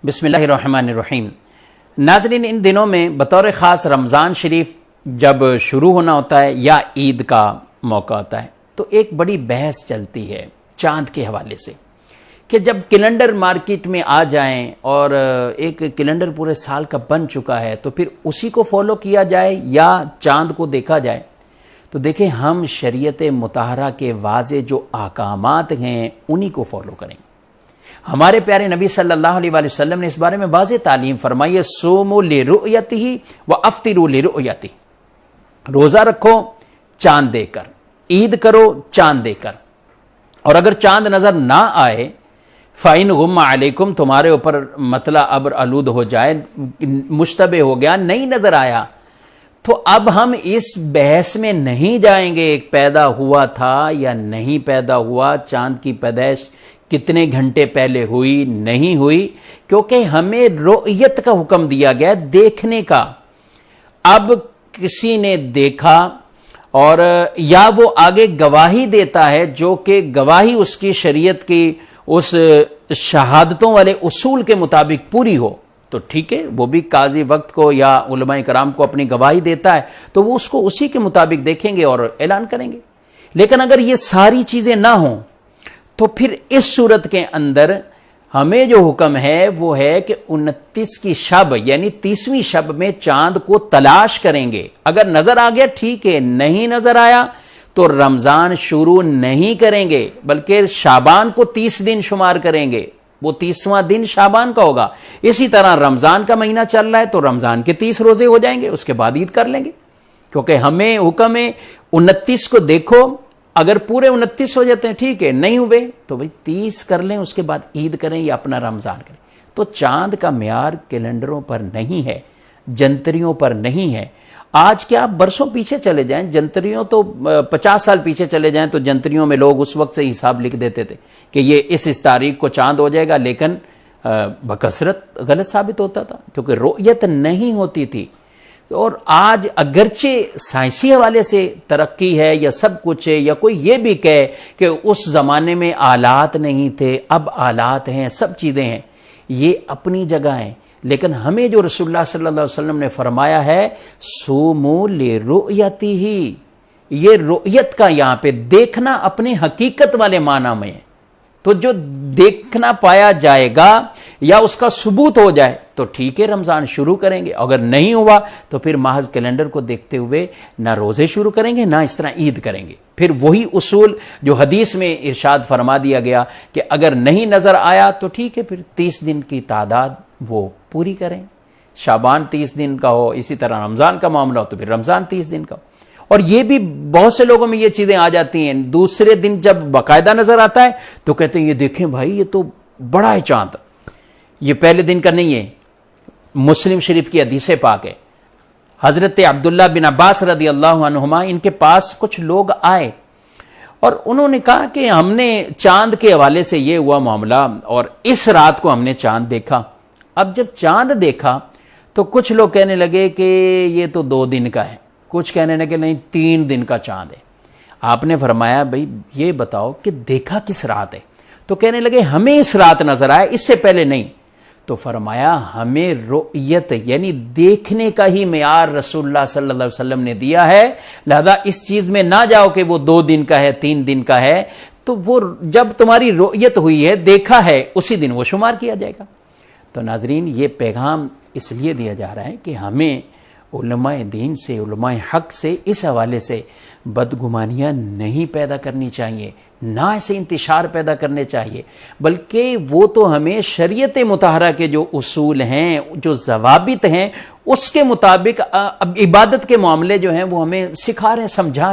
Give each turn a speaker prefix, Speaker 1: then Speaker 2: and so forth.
Speaker 1: بسم اللہ الرحمن الرحیم۔ ناظرین، ان دنوں میں بطور خاص رمضان شریف جب شروع ہونا ہوتا ہے یا عید کا موقع ہوتا ہے تو ایک بڑی بحث چلتی ہے چاند کے حوالے سے کہ جب کیلنڈر مارکیٹ میں آ جائیں اور ایک کیلنڈر پورے سال کا بن چکا ہے تو پھر اسی کو فالو کیا جائے یا چاند کو دیکھا جائے۔ تو دیکھیں، ہم شریعت مطہرہ کے واضح جو احکامات ہیں انہی کو فالو کریں۔ ہمارے پیارے نبی صلی اللہ علیہ وآلہ وسلم نے اس بارے میں واضح تعلیم فرمائی ہے، صوموا لرؤیتہ وافطروا لرؤیتہ، روزہ رکھو چاند دیکھ کر، عید کرو چاند دیکھ کر، اور اگر چاند نظر نہ آئے فَإِنْ غُمَّ عَلَيْكُمْ، تمہارے اوپر مطلع ابر آلود ہو جائے، مشتبہ ہو گیا، نہیں نظر آیا، تو اب ہم اس بحث میں نہیں جائیں گے ایک پیدا ہوا تھا یا نہیں پیدا ہوا، چاند کی پیدائش کتنے گھنٹے پہلے ہوئی نہیں ہوئی، کیونکہ ہمیں رؤیت کا حکم دیا گیا دیکھنے کا۔ اب کسی نے دیکھا اور یا وہ آگے گواہی دیتا ہے جو کہ گواہی اس کی شریعت کی اس شہادتوں والے اصول کے مطابق پوری ہو تو ٹھیک ہے، وہ بھی قاضی وقت کو یا علماء کرام کو اپنی گواہی دیتا ہے تو وہ اس کو اسی کے مطابق دیکھیں گے اور اعلان کریں گے۔ لیکن اگر یہ ساری چیزیں نہ ہوں تو پھر اس صورت کے اندر ہمیں جو حکم ہے وہ ہے کہ 29 کی شب یعنی 30ویں شب میں چاند کو تلاش کریں گے۔ اگر نظر آ گیا ٹھیک ہے، نہیں نظر آیا تو رمضان شروع نہیں کریں گے بلکہ شعبان کو 30 دن شمار کریں گے، وہ 30واں دن شعبان کا ہوگا۔ اسی طرح رمضان کا مہینہ چل رہا ہے تو رمضان کے 30 روزے ہو جائیں گے، اس کے بعد عید کر لیں گے، کیونکہ ہمیں حکم ہے 29 کو دیکھو، اگر پورے 29 ہو جاتے ہیں ٹھیک ہے، نہیں ہوئے تو بھئی 30 کر لیں، اس کے بعد عید کریں یا اپنا رمضان کریں۔ تو چاند کا معیار کیلنڈروں پر نہیں ہے، جنتریوں پر نہیں ہے۔ آج کیا آپ برسوں پیچھے چلے جائیں، جنتریوں تو 50 سال پیچھے چلے جائیں تو جنتریوں میں لوگ اس وقت سے حساب لکھ دیتے تھے کہ یہ اس تاریخ کو چاند ہو جائے گا، لیکن بکثرت غلط ثابت ہوتا تھا کیونکہ رؤیت نہیں ہوتی تھی۔ اور آج اگرچہ سائنسی حوالے سے ترقی ہے یا سب کچھ ہے، یا کوئی یہ بھی کہے کہ اس زمانے میں آلات نہیں تھے، اب آلات ہیں، سب چیزیں ہیں، یہ اپنی جگہ ہیں، لیکن ہمیں جو رسول اللہ صلی اللہ علیہ وسلم نے فرمایا ہے صوموا لرؤیتہ، یہ رؤیت کا یہاں پہ دیکھنا اپنے حقیقت والے معنی میں ہے۔ تو جو دیکھنا پایا جائے گا یا اس کا ثبوت ہو جائے تو ٹھیک ہے، رمضان شروع کریں گے، اگر نہیں ہوا تو پھر محض کیلنڈر کو دیکھتے ہوئے نہ روزے شروع کریں گے نہ اس طرح عید کریں گے۔ پھر وہی اصول جو حدیث میں ارشاد فرما دیا گیا کہ اگر نہیں نظر آیا تو ٹھیک ہے، پھر 30 دن کی تعداد وہ پوری کریں، شعبان 30 دن کا ہو، اسی طرح رمضان کا معاملہ ہو تو پھر رمضان 30 دن کا ہو۔ اور یہ بھی بہت سے لوگوں میں یہ چیزیں آ جاتی ہیں، دوسرے دن جب باقاعدہ نظر آتا ہے تو کہتے ہیں یہ دیکھیں بھائی یہ تو بڑا ہے چاند، یہ پہلے دن کا نہیں ہے۔ مسلم شریف کی حدیث پاک ہے، حضرت عبداللہ بن عباس رضی اللہ عنہما ان کے پاس کچھ لوگ آئے اور انہوں نے کہا کہ ہم نے چاند کے حوالے سے یہ ہوا معاملہ اور اس رات کو ہم نے چاند دیکھا۔ اب جب چاند دیکھا تو کچھ لوگ کہنے لگے کہ یہ تو 2 دن کا ہے، کچھ کہنے لگے نہیں 3 دن کا چاند ہے۔ آپ نے فرمایا بھئی یہ بتاؤ کہ دیکھا کس رات ہے؟ تو کہنے لگے ہمیں اس رات نظر آیا، اس سے پہلے نہیں۔ تو فرمایا ہمیں رؤیت یعنی دیکھنے کا ہی معیار رسول اللہ صلی اللہ علیہ وسلم نے دیا ہے، لہذا اس چیز میں نہ جاؤ کہ وہ 2 دن کا ہے 3 دن کا ہے، تو وہ جب تمہاری رؤیت ہوئی ہے، دیکھا ہے، اسی دن وہ شمار کیا جائے گا۔ تو ناظرین، یہ پیغام اس لیے دیا جا رہا ہے کہ ہمیں علماء دین سے، علماء حق سے اس حوالے سے بدگمانیاں نہیں پیدا کرنی چاہیے، نہ ایسے انتشار پیدا کرنے چاہیے، بلکہ وہ تو ہمیں شریعت مطہرہ کے جو اصول ہیں، جو ضوابط ہیں، اس کے مطابق عبادت کے معاملے جو ہیں وہ ہمیں سکھا رہے ہیں، سمجھا